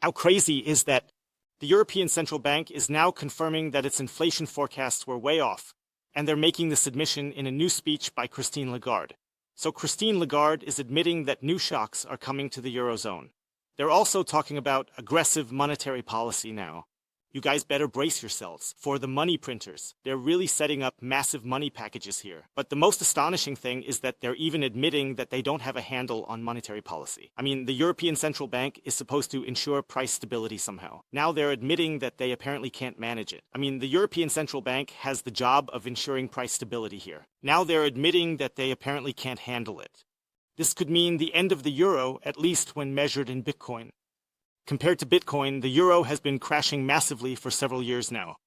How crazy is that the European Central Bank is now confirming that its inflation forecasts were way off, and they're making this admission in a new speech by Christine Lagarde. So Christine Lagarde is admitting that new shocks are coming to the Eurozone. They're also talking about aggressive monetary policy now. You guys better brace yourselves for the money printers. They're really setting up massive money packages here. But the most astonishing thing is that they're even admitting that they don't have a handle on monetary policy. I mean, the European Central Bank is supposed to ensure price stability somehow. Now they're admitting that they apparently can't manage it. I mean, the European Central Bank has the job of ensuring price stability here. Now they're admitting that they apparently can't handle it. This could mean the end of the euro, at least when measured in Bitcoin. Compared to Bitcoin, the euro has been crashing massively for several years now.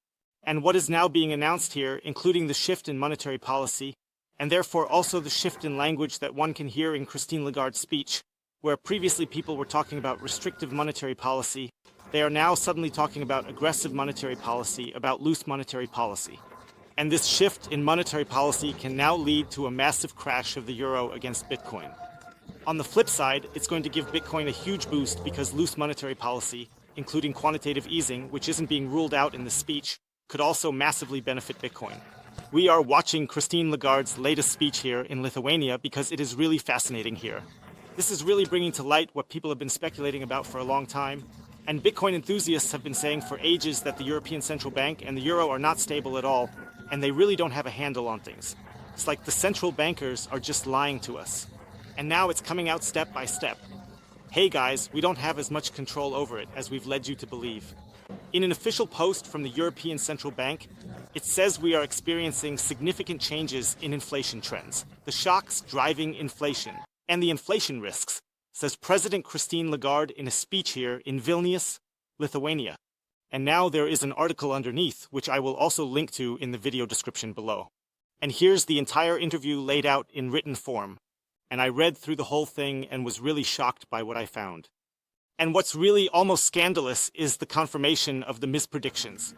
And what is now being announced here, including the shift in monetary policy, and therefore also the shift in language that one can hear in Christine Lagarde's speech, where previously people were talking about restrictive monetary policy, they are now suddenly talking about aggressive monetary policy, about loose monetary policy. And this shift in monetary policy can now lead to a massive crash of the euro against Bitcoin. On the flip side, it's going to give Bitcoin a huge boost because loose monetary policy, including quantitative easing, which isn't being ruled out in the speech, could also massively benefit Bitcoin. We are watching Christine Lagarde's latest speech here in Lithuania because it is really fascinating here. This is really bringing to light what people have been speculating about for a long time, and Bitcoin enthusiasts have been saying for ages that the European Central Bank and the euro are not stable at all, and they really don't have a handle on things. It's like the central bankers are just lying to us. And now it's coming out step by step. Hey guys, we don't have as much control over it as we've led you to believe. In an official post from the European Central Bank, it says we are experiencing significant changes in inflation trends, the shocks driving inflation, and the inflation risks, says President Christine Lagarde in a speech here in Vilnius, Lithuania. And now there is an article underneath, which I will also link to in the video description below. And here's the entire interview laid out in written form. And I read through the whole thing and was really shocked by what I found. And what's really almost scandalous is the confirmation of the mispredictions.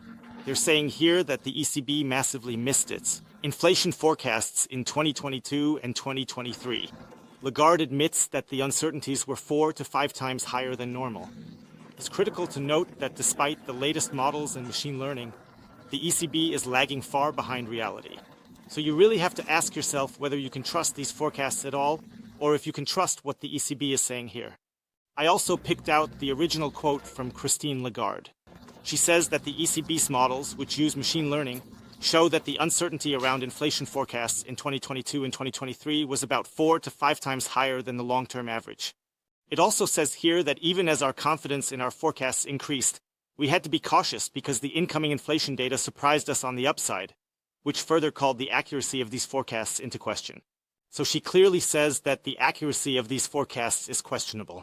They're saying here that the ECB massively missed its inflation forecasts in 2022 and 2023. Lagarde admits that the uncertainties were 4 to 5 times higher than normal. It's critical to note that despite the latest models in machine learning, the ECB is lagging far behind reality. So you really have to ask yourself whether you can trust these forecasts at all, or if you can trust what the ECB is saying here. I also picked out the original quote from Christine Lagarde. She says that the ECB's models, which use machine learning, show that the uncertainty around inflation forecasts in 2022 and 2023 was about 4 to 5 times higher than the long-term average. It also says here that even as our confidence in our forecasts increased, we had to be cautious because the incoming inflation data surprised us on the upside, which further called the accuracy of these forecasts into question. So she clearly says that the accuracy of these forecasts is questionable.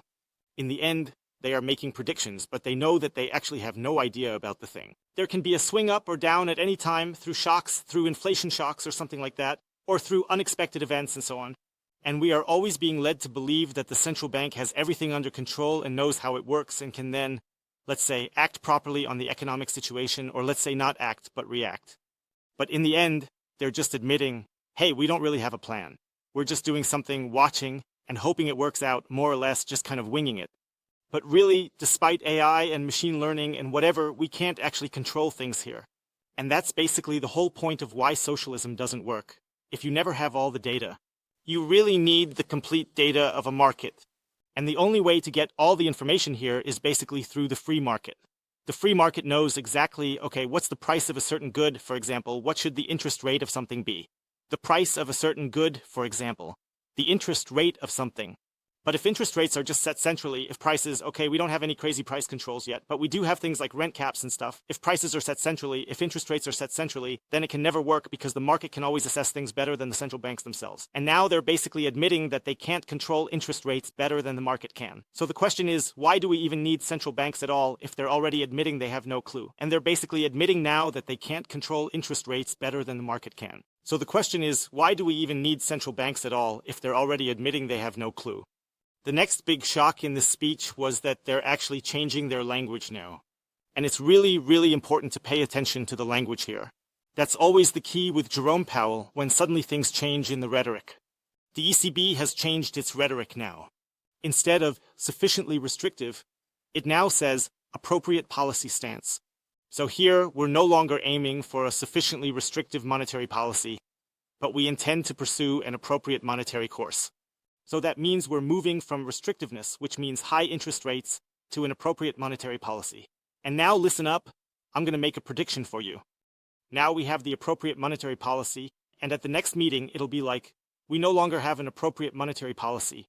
In the end, they are making predictions, but they know that they actually have no idea about the thing. There can be a swing up or down at any time through shocks, through inflation shocks or something like that, or through unexpected events and so on. And we are always being led to believe that the central bank has everything under control and knows how it works and can then, let's say, act properly on the economic situation, or let's say not act, but react. But in the end, they're just admitting, hey, we don't really have a plan. We're just doing something, watching, and hoping it works out, more or less just kind of winging it. But really, despite AI and machine learning and whatever, we can't actually control things here. And that's basically the whole point of why socialism doesn't work. If you never have all the data, you really need the complete data of a market. And the only way to get all the information here is basically through the free market. The free market knows exactly, okay, what's the price of a certain good, for example, what should the interest rate of something be? The price of a certain good, for example, the interest rate of something. But if interest rates are just set centrally, if prices, okay, we don't have any crazy price controls yet, but we do have things like rent caps and stuff. If prices are set centrally, if interest rates are set centrally, then it can never work because the market can always assess things better than the central banks themselves. And now they're basically admitting that they can't control interest rates better than the market can. So the question is, why do we even need central banks at all if they're already admitting they have no clue? And they're basically admitting now that they can't control interest rates better than the market can. So the question is, why do we even need central banks at all if they're already admitting they have no clue? The next big shock in this speech was that they're actually changing their language now. And it's really, really important to pay attention to the language here. That's always the key with Jerome Powell when suddenly things change in the rhetoric. The ECB has changed its rhetoric now. Instead of sufficiently restrictive, It now says appropriate policy stance. So here, we're no longer aiming for a sufficiently restrictive monetary policy, but we intend to pursue an appropriate monetary course. So that means we're moving from restrictiveness, which means high interest rates, to an appropriate monetary policy. And now listen up, I'm going to make a prediction for you. Now we have the appropriate monetary policy, and at the next meeting it'll be like, we no longer have an appropriate monetary policy.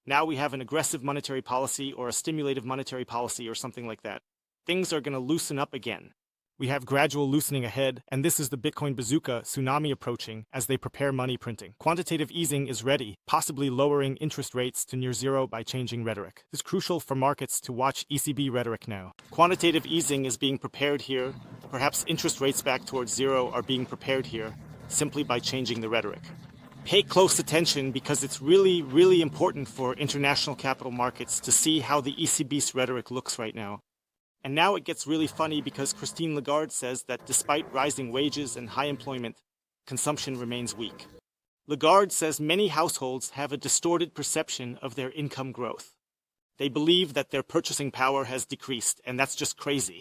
Now we have an aggressive monetary policy or a stimulative monetary policy or something like that. Things are going to loosen up again. We have gradual loosening ahead, and this is the Bitcoin bazooka tsunami approaching as they prepare money printing. Quantitative easing is ready, possibly lowering interest rates to near zero by changing rhetoric. It's crucial for markets to watch ECB rhetoric now. Quantitative easing is being prepared here. Perhaps interest rates back towards zero are being prepared here, simply by changing the rhetoric. Pay close attention because it's really, really important for international capital markets to see how the ECB's rhetoric looks right now. And now it gets really funny because Christine Lagarde says that despite rising wages and high employment, consumption remains weak. Lagarde says many households have a distorted perception of their income growth. They believe that their purchasing power has decreased, and that's just crazy.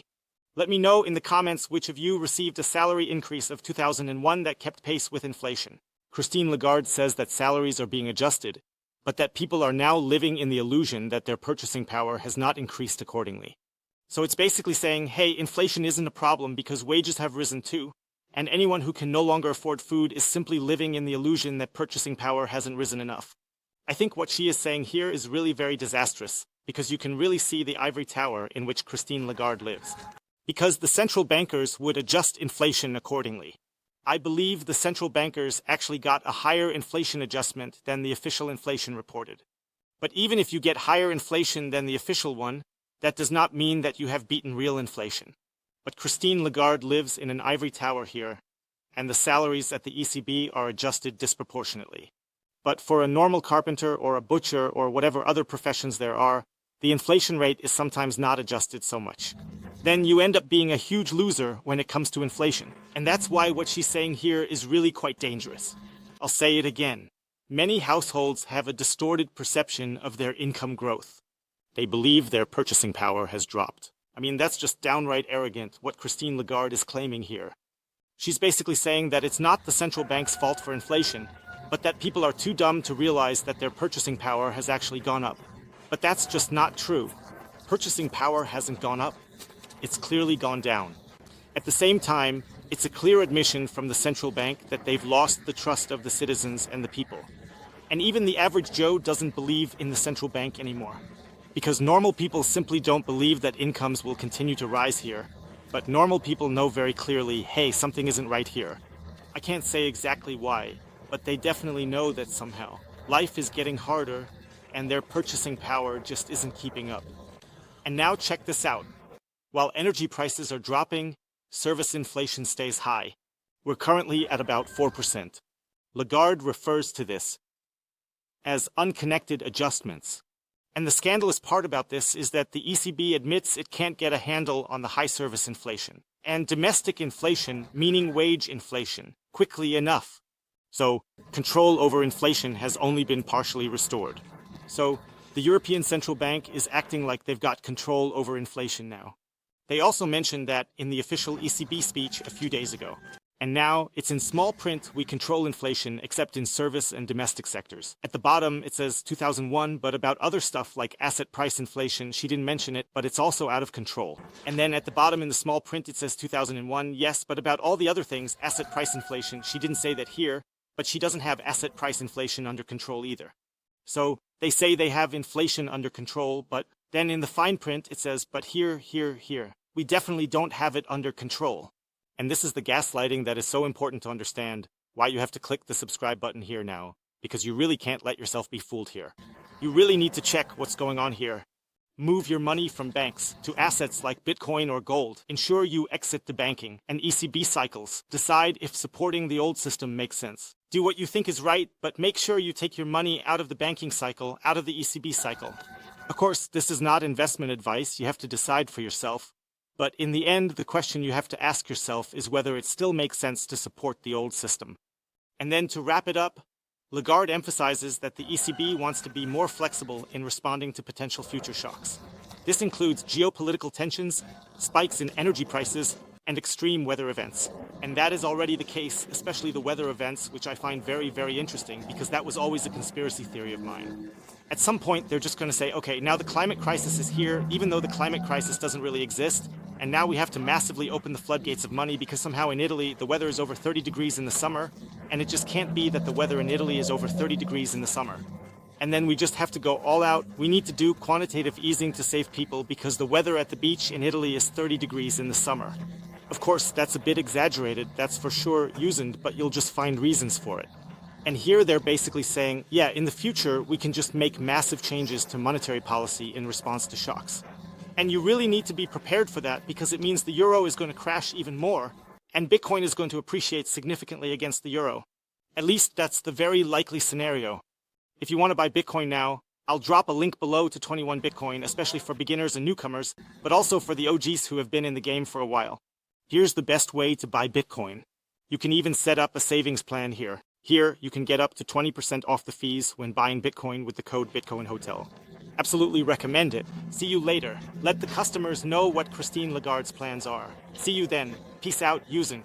Let me know in the comments which of you received a salary increase of 2001 that kept pace with inflation. Christine Lagarde says that salaries are being adjusted, but that people are now living in the illusion that their purchasing power has not increased accordingly. So it's basically saying, hey, inflation isn't a problem because wages have risen too, and anyone who can no longer afford food is simply living in the illusion that purchasing power hasn't risen enough. I think what she is saying here is really very disastrous, because you can really see the ivory tower in which Christine Lagarde lives. Because the central bankers would adjust inflation accordingly. I believe the central bankers actually got a higher inflation adjustment than the official inflation reported. But even if you get higher inflation than the official one, that does not mean that you have beaten real inflation. But Christine Lagarde lives in an ivory tower here, and the salaries at the ECB are adjusted disproportionately. But for a normal carpenter or a butcher or whatever other professions there are, the inflation rate is sometimes not adjusted so much. Then you end up being a huge loser when it comes to inflation. And that's why what she's saying here is really quite dangerous. I'll say it again. Many households have a distorted perception of their income growth. They believe their purchasing power has dropped. I mean, that's just downright arrogant, what Christine Lagarde is claiming here. She's basically saying that it's not the central bank's fault for inflation, but that people are too dumb to realize that their purchasing power has actually gone up. But that's just not true. Purchasing power hasn't gone up. It's clearly gone down. At the same time, it's a clear admission from the central bank that they've lost the trust of the citizens and the people. And even the average Joe doesn't believe in the central bank anymore. Because normal people simply don't believe that incomes will continue to rise here. But normal people know very clearly, hey, something isn't right here. I can't say exactly why, but they definitely know that somehow. Life is getting harder, and their purchasing power just isn't keeping up. And now check this out. While energy prices are dropping, service inflation stays high. We're currently at about 4%. Lagarde refers to this as unconnected adjustments. And the scandalous part about this is that the ECB admits it can't get a handle on the high service inflation and domestic inflation, meaning wage inflation, quickly enough. So, control over inflation has only been partially restored. So, the European Central Bank is acting like they've got control over inflation now. They also mentioned that in the official ECB speech a few days ago. And now, it's in small print we control inflation except in service and domestic sectors. At the bottom, it says 2001, but about other stuff like asset price inflation, she didn't mention it, but it's also out of control. And then at the bottom in the small print, it says 2001, yes, but about all the other things, asset price inflation, she didn't say that here, but she doesn't have asset price inflation under control either. So, they say they have inflation under control, but then in the fine print, it says, but here, we definitely don't have it under control. And this is the gaslighting that is so important to understand, why you have to click the subscribe button here now, because you really can't let yourself be fooled here. You really need to check what's going on here. Move your money from banks to assets like Bitcoin or gold. Ensure you exit the banking and ECB cycles. Decide if supporting the old system makes sense. Do what you think is right, but make sure you take your money out of the banking cycle, out of the ECB cycle. Of course, this is not investment advice. You have to decide for yourself. But in the end, the question you have to ask yourself is whether it still makes sense to support the old system. And then to wrap it up, Lagarde emphasizes that the ECB wants to be more flexible in responding to potential future shocks. This includes geopolitical tensions, spikes in energy prices, and extreme weather events. And that is already the case, especially the weather events, which I find very, very interesting because that was always a conspiracy theory of mine. At some point, they're just going to say, okay, now the climate crisis is here, even though the climate crisis doesn't really exist, and now we have to massively open the floodgates of money because somehow in Italy, the weather is over 30 degrees in the summer, and it just can't be that the weather in Italy is over 30 degrees in the summer. And then we just have to go all out. We need to do quantitative easing to save people because the weather at the beach in Italy is 30 degrees in the summer. Of course, that's a bit exaggerated, that's for sure used, but you'll just find reasons for it. And here they're basically saying, yeah, in the future, we can just make massive changes to monetary policy in response to shocks. And you really need to be prepared for that because it means the euro is going to crash even more, and Bitcoin is going to appreciate significantly against the euro. At least that's the very likely scenario. If you want to buy Bitcoin now, I'll drop a link below to 21 Bitcoin, especially for beginners and newcomers, but also for the OGs who have been in the game for a while. Here's the best way to buy Bitcoin. You can even set up a savings plan here. Here, you can get up to 20% off the fees when buying Bitcoin with the code BitcoinHotel. Absolutely recommend it. See you later. Let the customers know what Christine Lagarde's plans are. See you then. Peace out, using.